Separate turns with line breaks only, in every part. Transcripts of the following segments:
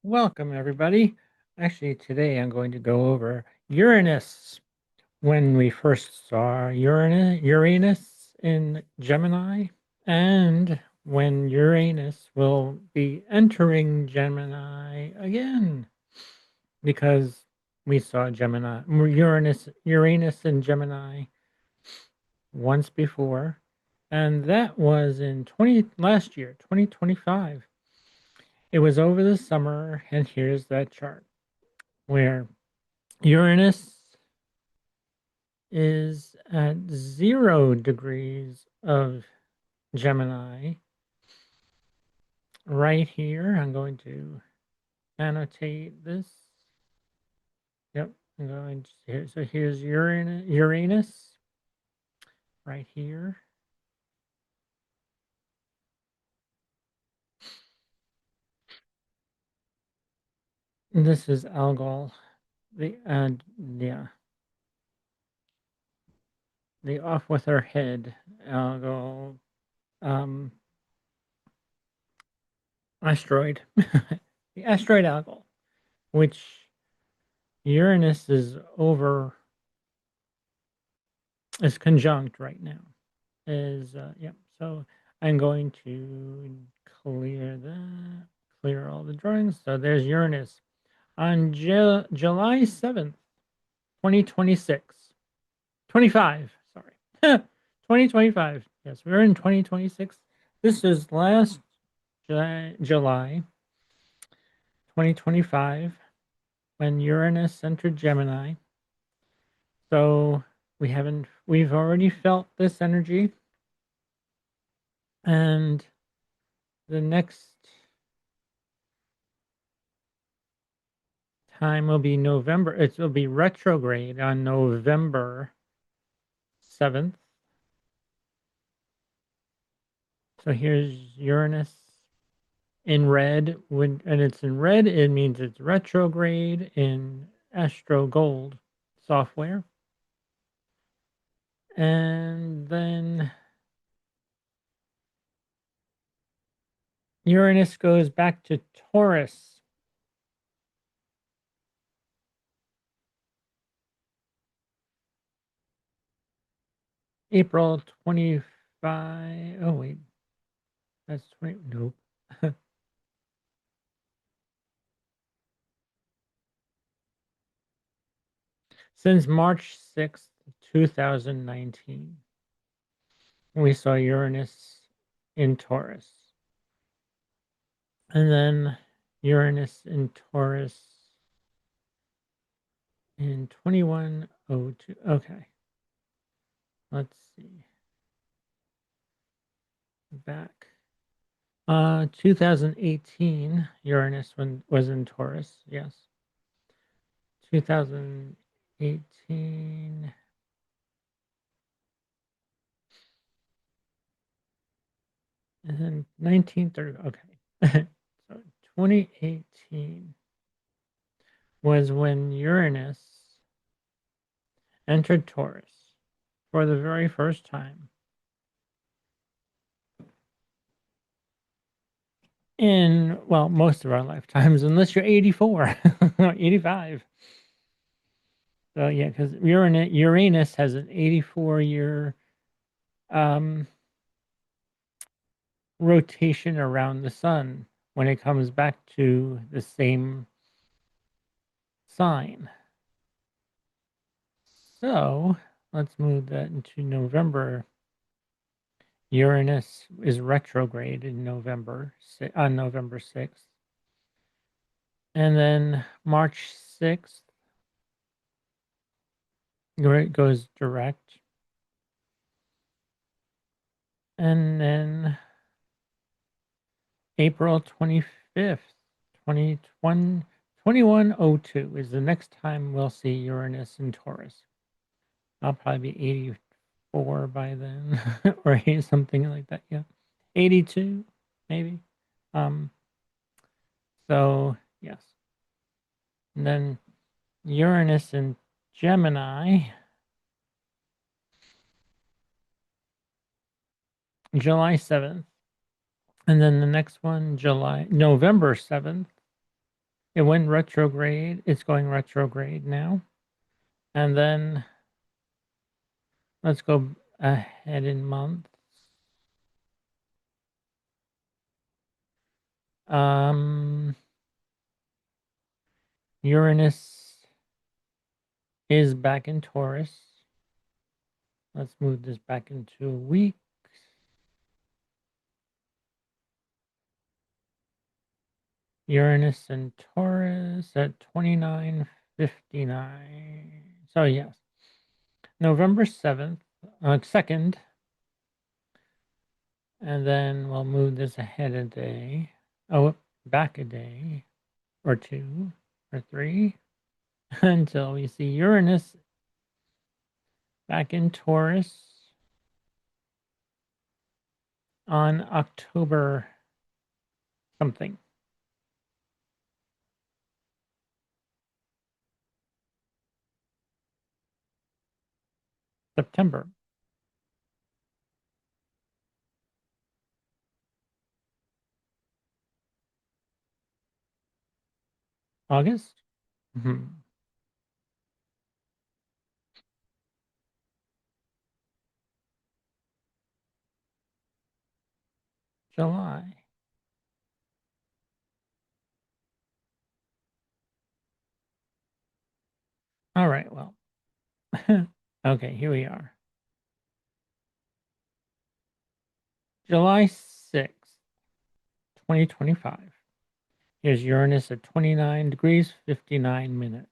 Welcome, everybody. Actually, today I'm going to go over Uranus. When we first saw Uranus in Gemini, and when Uranus will be entering Gemini again, because we saw Uranus in Gemini once before, and that was in last year, 2025. It was over the summer, and here's that chart where Uranus is at 0 degrees of Gemini. Right here, I'm going to annotate this. Yep, I'm going to here. So here's Uranus right here. This is Algol, yeah, the off with her head Algol um, asteroid, the asteroid Algol, which Uranus is conjunct right now. Yep. So I'm going to clear all the drawings. So there's Uranus on July 7th, 2026. 25, sorry. 2025. Yes, we're in 2026. This is last July 2025 when Uranus entered Gemini. So we've already felt this energy, and the next time will be November. It will be retrograde on November 7th. So here's Uranus in red. And it's in red, it means it's retrograde in Astro Gold software. And then Uranus goes back to Taurus. April 25. Oh, wait. That's 20. Nope. Since March 6th, 2019, we saw Uranus in Taurus. And then Uranus in Taurus in 2102. Okay. Let's see. Back. 2018, Uranus was in Taurus. Yes. 2018. And then 1930. Okay. So 2018 was when Uranus entered Taurus for the very first time in, well, most of our lifetimes, unless you're 84, 85. So yeah, because Uranus has an 84-year rotation around the sun when it comes back to the same sign. So let's move that into November. Uranus is retrograde in on November 6th. And then March 6th, where it goes direct. And then April 25th, 2102 is the next time we'll see Uranus in Taurus. I'll probably be 84 by then, or something like that. Yeah, 82 maybe. Um. So yes, and then Uranus in Gemini, July 7th, and then the next one, November 7th, It went retrograde. It's going retrograde now. And then let's go ahead in months. Uranus is back in Taurus. Let's move this back into weeks. Uranus and Taurus at 29:59. So yes, November 7th, 2nd, and then we'll move this ahead a day. Oh, back a day or two or three until we see Uranus back in Taurus on October something. September. August? Mhm. July. All right, well. Okay, here we are. July 6th, 2025. Here's Uranus at 29 degrees, 59 minutes.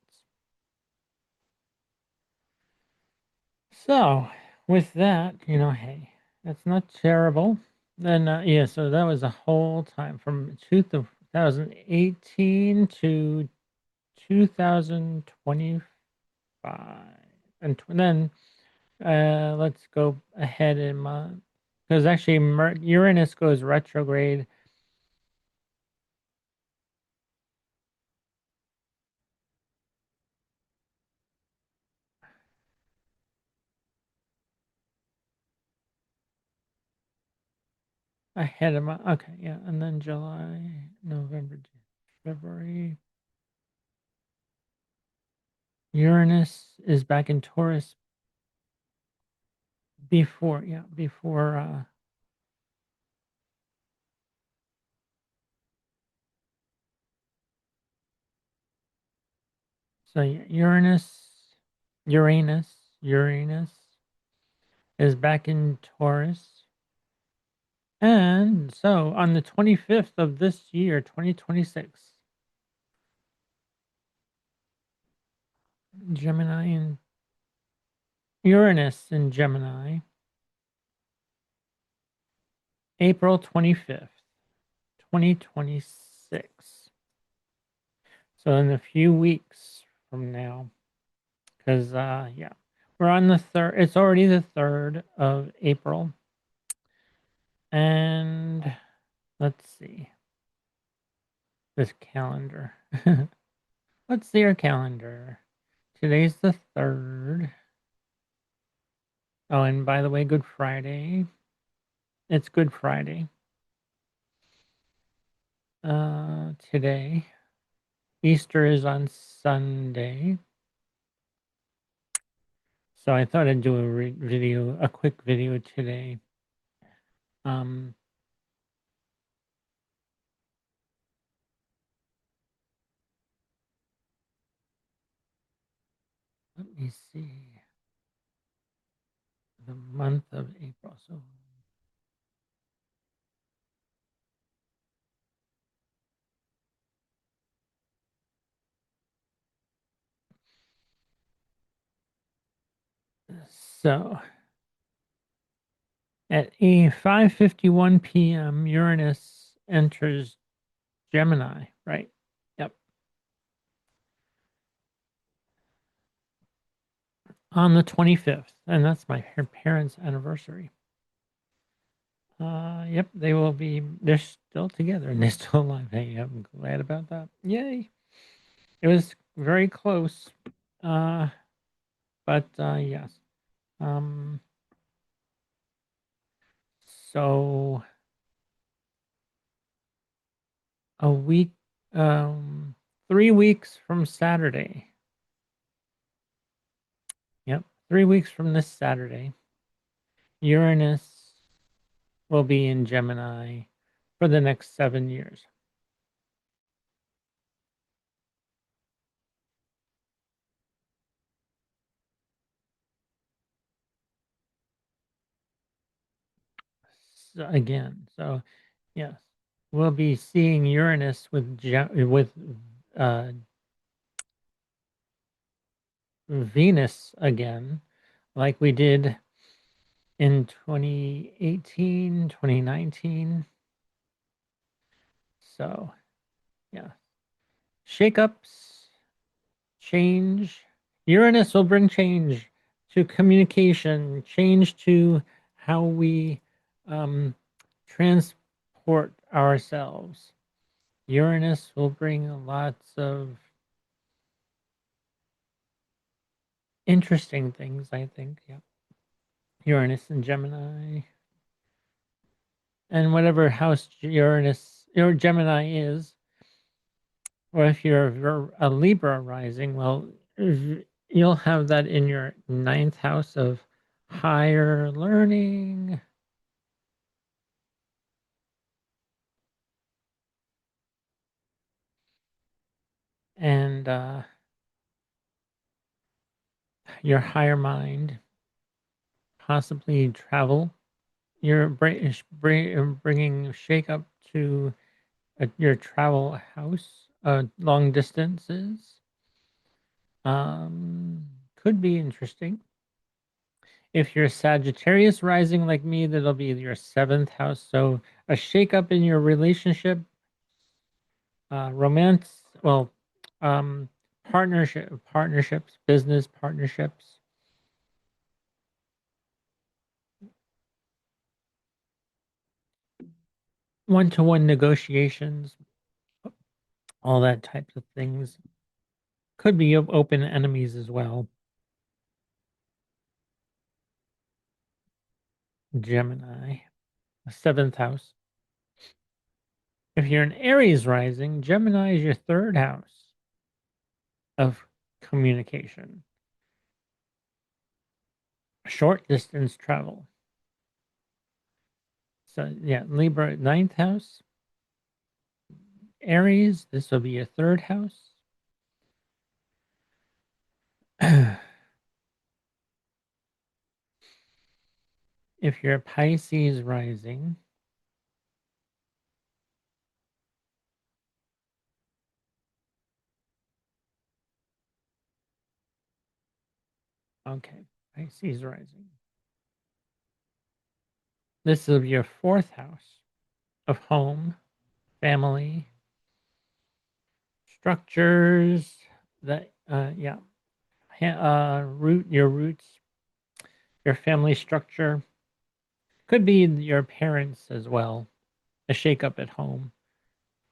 So, with that, hey, that's not terrible. Then, yeah, so that was a whole time from 2018 to 2025. And then let's go ahead in month. Because actually, Uranus goes retrograde. Ahead of my okay, yeah, and then July, November, February. Uranus is back in Taurus before, yeah, before. So yeah, Uranus is back in Taurus, and so on the 25th of this year, 2026, Gemini and Uranus in Gemini, April 25th, 2026. So in a few weeks from now, because yeah, we're on the third. It's already the 3rd of April, and let's see this calendar. Let's see our calendar. Today's the 3rd. Oh, and by the way, Good Friday. It's Good Friday. Today. Easter is on Sunday. So I thought I'd do a quick video today. Um, Let me see. The month of April. So at 5:51 p.m., Uranus enters Gemini, right? Yep. On the 25th, and that's her parents' anniversary. Yep, they're still together and they're still alive. Hey, I'm glad about that. Yay. It was very close. Uh, but yes. Um, so a week, 3 weeks from Saturday. Yep, 3 weeks from this Saturday, Uranus will be in Gemini for the next 7 years. So again, so yes, we'll be seeing Uranus with uh, Venus again, like we did in 2018, 2019. So yeah, shakeups, change. Uranus will bring change to communication, change to how we um, transport ourselves. Uranus will bring lots of interesting things, I think. Yeah. Uranus and Gemini. And whatever house Uranus or Gemini is, or if you're a Libra rising, well, you'll have that in your ninth house of higher learning. And your higher mind, possibly travel. You're bringing shake up to your travel house, long distances. Could be interesting. If you're Sagittarius rising like me, that'll be your seventh house. So a shakeup in your relationship, romance, well, um, partnerships, business partnerships, one-to-one negotiations, all that types of things. Could be open enemies as well. Gemini, seventh house. If you're an Aries rising, Gemini is your third house of communication, short distance travel. So yeah, Libra ninth house, Aries. This will be your third house. If you're a Pisces rising, okay, Pisces rising. This will be your fourth house of home, family, structures. That yeah, your roots, your family structure. Could be your parents as well. A shakeup at home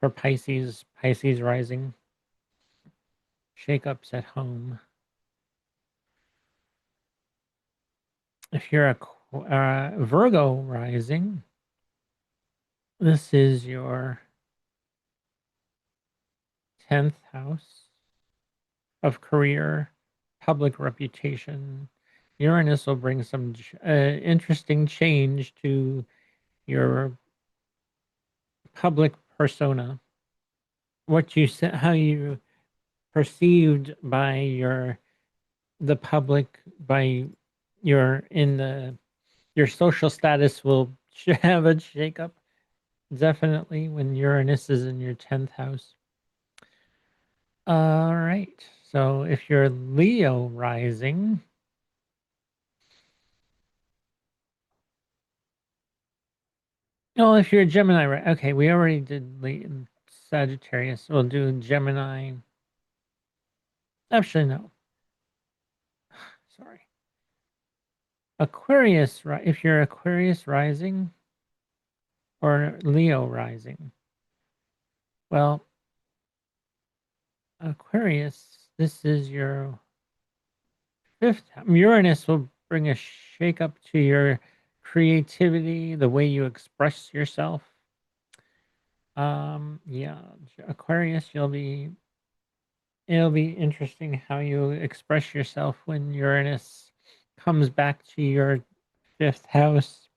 for Pisces rising. Shakeups at home. If you're a Virgo rising, this is your 10th house of career, public reputation. Uranus will bring some interesting change to your public persona. What you said, how you perceived by the public, by your in the your social status will have a shakeup. Definitely when Uranus is in your 10th house. All right. So if you're Leo rising, oh, if you're a Gemini, right? Okay, we already did Sagittarius. We'll do Gemini. Actually, no. Sorry. Aquarius, right? If you're Aquarius rising or Leo rising, well, Aquarius, this is your fifth. Uranus will bring a shake up to your creativity, the way you express yourself. Yeah, Aquarius, you'll be It'll be interesting how you express yourself when Uranus comes back to your fifth house.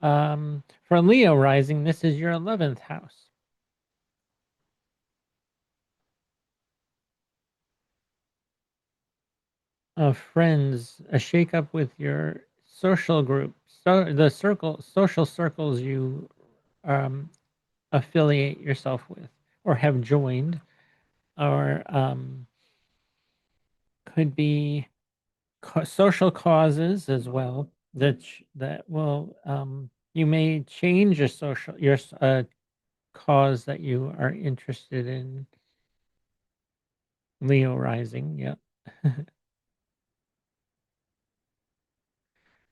For Leo rising, this is your 11th house. Of friends, a shakeup with your social group, so the social circles you um, affiliate yourself with or have joined, or could be social causes as well that will you may change your cause that you are interested in. Leo rising, yep.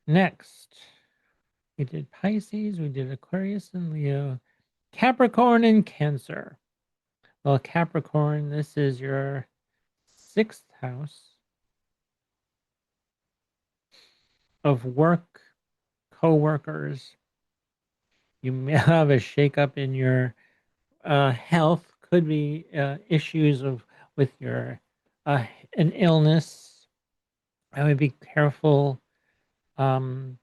Next, we did Pisces, we did Aquarius and Leo, Capricorn and Cancer. Well, Capricorn, this is your sixth house of work, co-workers. You may have a shakeup in your health. Could be issues of with your an illness. I would be careful um,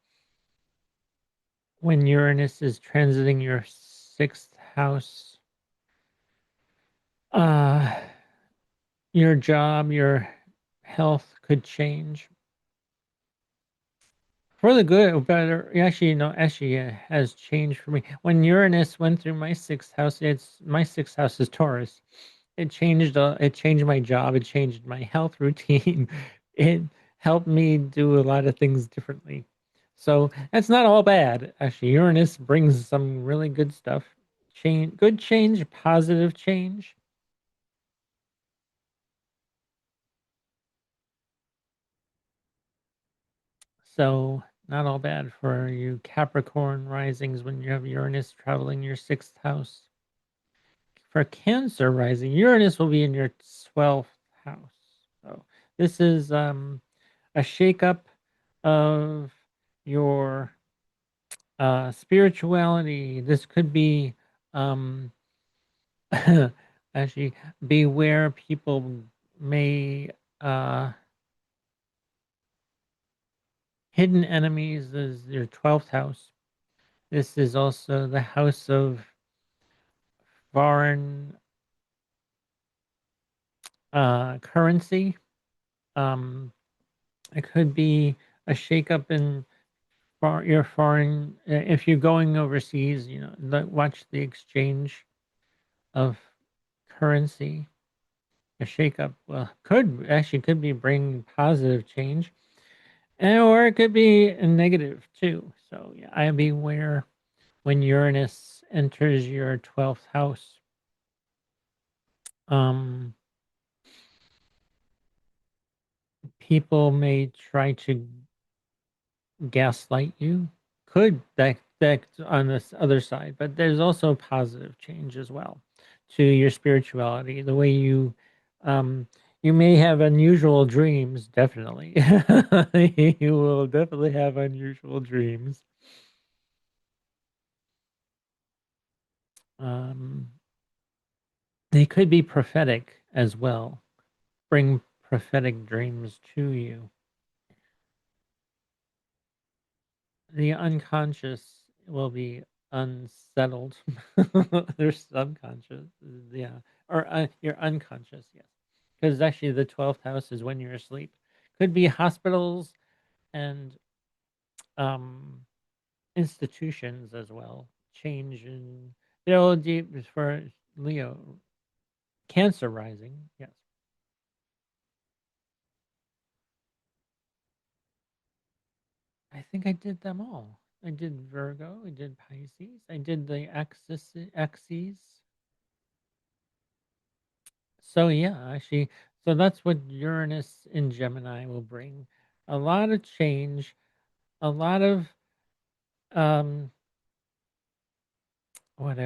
when Uranus is transiting your sixth house. Uh, your job, your health could change for the good or better. Actually, no, actually, has changed for me. When Uranus went through my sixth house, it's my sixth house is Taurus. It changed. It changed my job. It changed my health routine. It helped me do a lot of things differently. So that's not all bad. Actually, Uranus brings some really good stuff. Good change, positive change. So not all bad for you Capricorn risings when you have Uranus traveling your sixth house. For Cancer rising, Uranus will be in your 12th house. So this is a shakeup of your spirituality. This could be actually be where people may hidden enemies is your 12th house. This is also the house of foreign currency. Um, it could be a shakeup in your foreign. If you're going overseas, watch the exchange of currency. A shakeup could be bringing positive change, or it could be a negative too. So yeah, I be aware when Uranus enters your 12th house. Um, People may try to gaslight you. Could that on this other side, but there's also positive change as well to your spirituality. The way um, you may have unusual dreams. Definitely, you will definitely have unusual dreams. Um, they could be prophetic as well. Bring prophetic dreams to you. The unconscious will be unsettled. Their subconscious, yeah, or your unconscious, yes, because actually the 12th house is when you're asleep. Could be hospitals and um, institutions as well. Change in deep for Leo, Cancer rising, yes. I think I did them all. I did Virgo. I did Pisces. I did the axes. So yeah, actually, so that's what Uranus in Gemini will bring. A lot of change, a lot of um what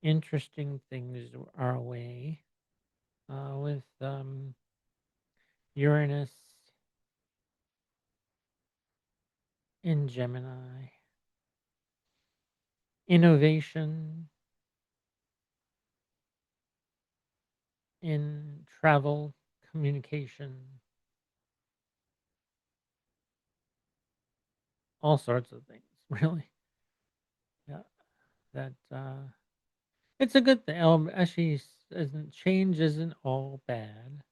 interesting things our way with Uranus in Gemini. innovation in travel, communication, all sorts of things, really. Yeah, that it's a good thing. Actually, isn't change isn't all bad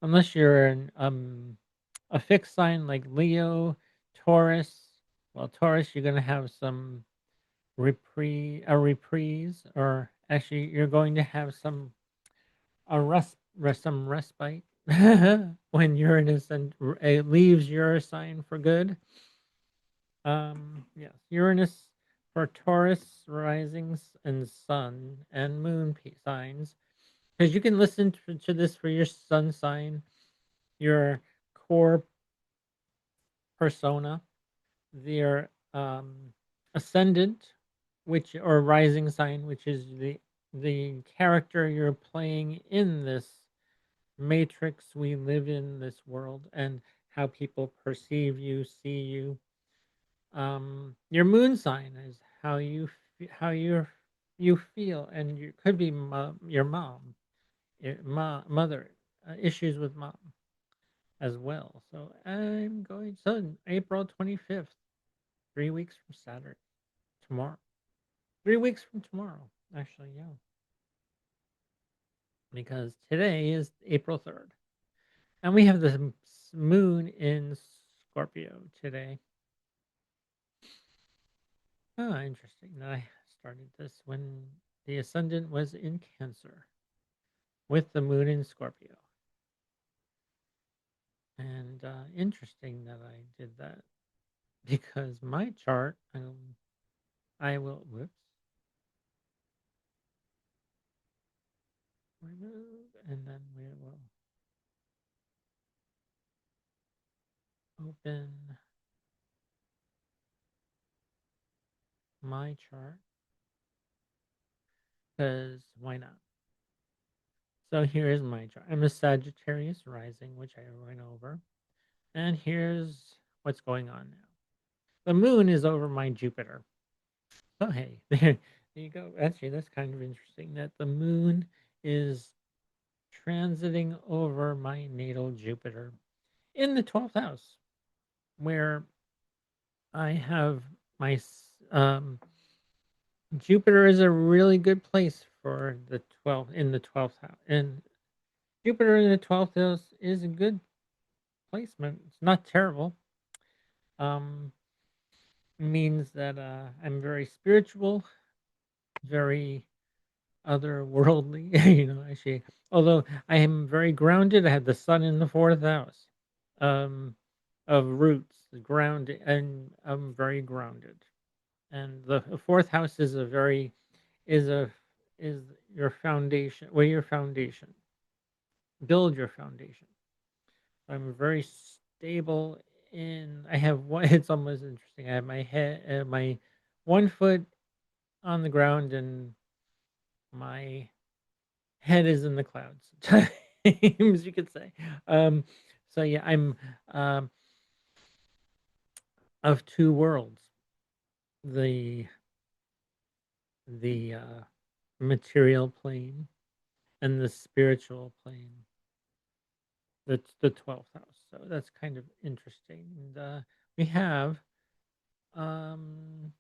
unless you're a fixed sign like Leo, Taurus. Well, Taurus, you're gonna have some reprise, or actually, you're going to have some some respite when Uranus and leaves your sign for good. Yes, Uranus for Taurus risings and Sun and Moon signs, because you can listen to this for your Sun sign, your core persona, their ascendant, which or rising sign, which is the character you're playing in this matrix we live in, this world, and how people perceive you, see you. Your moon sign is how how you feel, and you could be your mom, mother, issues with mom as well. So I'm going. So April 25th, 3 weeks from Saturday, tomorrow. 3 weeks from tomorrow, actually, yeah, because today is April 3rd, and we have the moon in Scorpio today. Ah, interesting that I started this when the ascendant was in Cancer with the moon in Scorpio. And interesting that I did that because my chart, I will, whoops, remove, and then we will open my chart because why not? So here is my chart. I'm a Sagittarius rising, which I went over. And here's what's going on now. The moon is over my Jupiter. Oh, hey, there you go. Actually, that's kind of interesting that the moon is transiting over my natal Jupiter in the 12th house, where I have my Jupiter is a really good place for the 12th in the 12th house. And Jupiter in the 12th house is a good placement. It's not terrible. Um, means that I'm very spiritual, very otherworldly, actually. Although I am very grounded, I have the sun in the fourth house, um, of roots, grounded, and I'm very grounded. And the fourth house is a very is a is your foundation. Where your foundation, build your foundation. I'm very stable in. I have one. It's almost interesting. I have my head, my 1 foot on the ground, and my head is in the clouds. Times you could say. Um, so yeah, I'm um, of two worlds: the material plane and the spiritual plane. That's the 12th house. So that's kind of interesting. And we have um,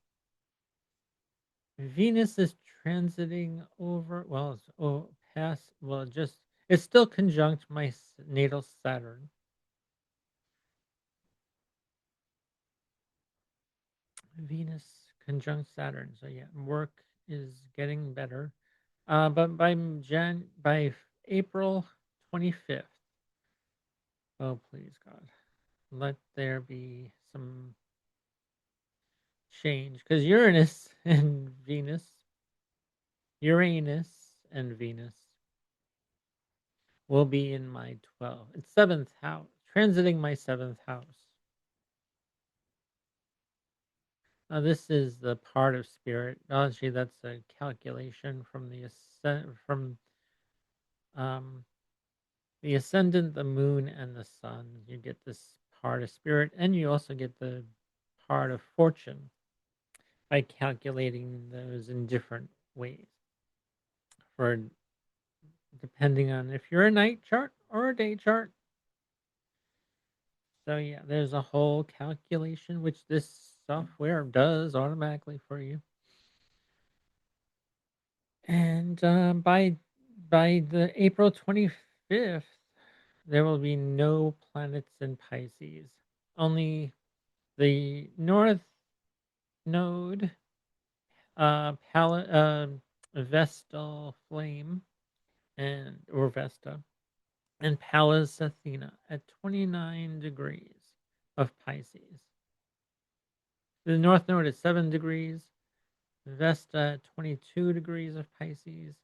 Venus is transiting over. Well, it's past. Well, just it's still conjunct my natal Saturn. Venus conjunct Saturn. So yeah, work is getting better. But by April 25th. Oh please God, let there be some change because Uranus and Venus will be in my 12th. It's seventh house, transiting my seventh house. Now this is the part of spirit. Actually, that's a calculation from um the ascendant, the moon, and the sun. You get this part of spirit, and you also get the part of fortune. by calculating those in different ways for depending on if you're a night chart or a day chart. So yeah, there's a whole calculation which this software does automatically for you. And by the April 25th, there will be no planets in Pisces. Only the North Node, Vestal Flame, and or Vesta, and Pallas Athena at 29 degrees of Pisces. The North Node is 7 degrees, Vesta at 22 degrees of Pisces,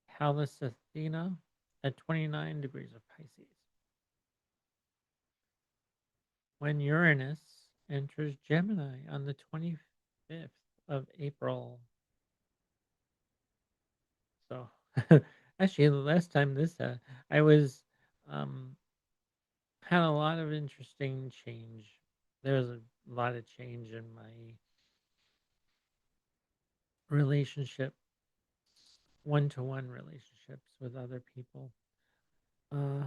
Pallas Athena at 29 degrees of Pisces. When Uranus enters Gemini on the 25th of April. So, actually, the last time this, I was, um, had a lot of interesting change. There was a lot of change in my relationship, one-to-one relationships with other people. Uh,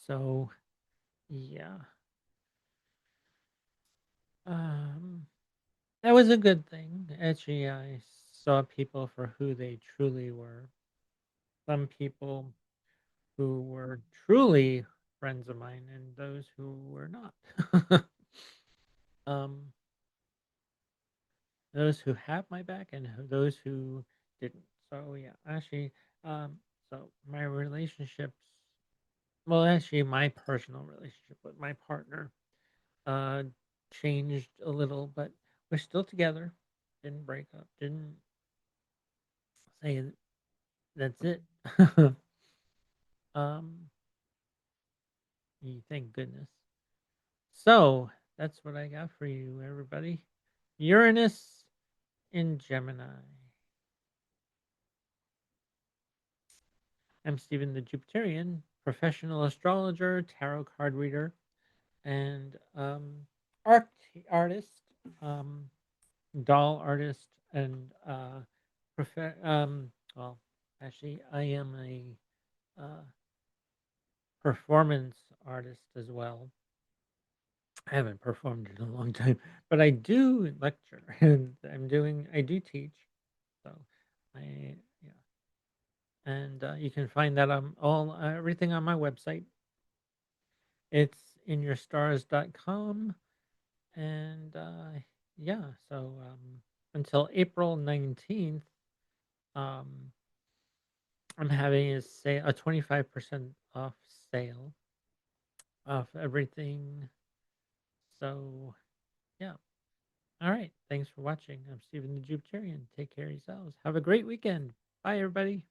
so yeah, um, that was a good thing. Actually, I saw people for who they truly were. Some people who were truly friends of mine, and those who were not. um, those who have my back and those who didn't. So yeah, actually, um, so my relationships. Well, actually, my personal relationship with my partner uh changed a little, but we're still together. Didn't break up. Didn't say that's it. um, thank goodness. So that's what I got for you, everybody. Uranus in Gemini. I'm Stephen the Jupiterian, professional astrologer, tarot card reader, and art artist, um, doll artist, and well, actually, I am a uh, performance artist as well. I haven't performed in a long time, but I do lecture and I do teach. So yeah. And you can find that on everything on my website. It's inyourstars.com. And yeah, so until April 19th, um, I'm having a 25% off sale of everything. So yeah. All right. Thanks for watching. I'm Stephen the Jupiterian. Take care of yourselves. Have a great weekend. Bye, everybody.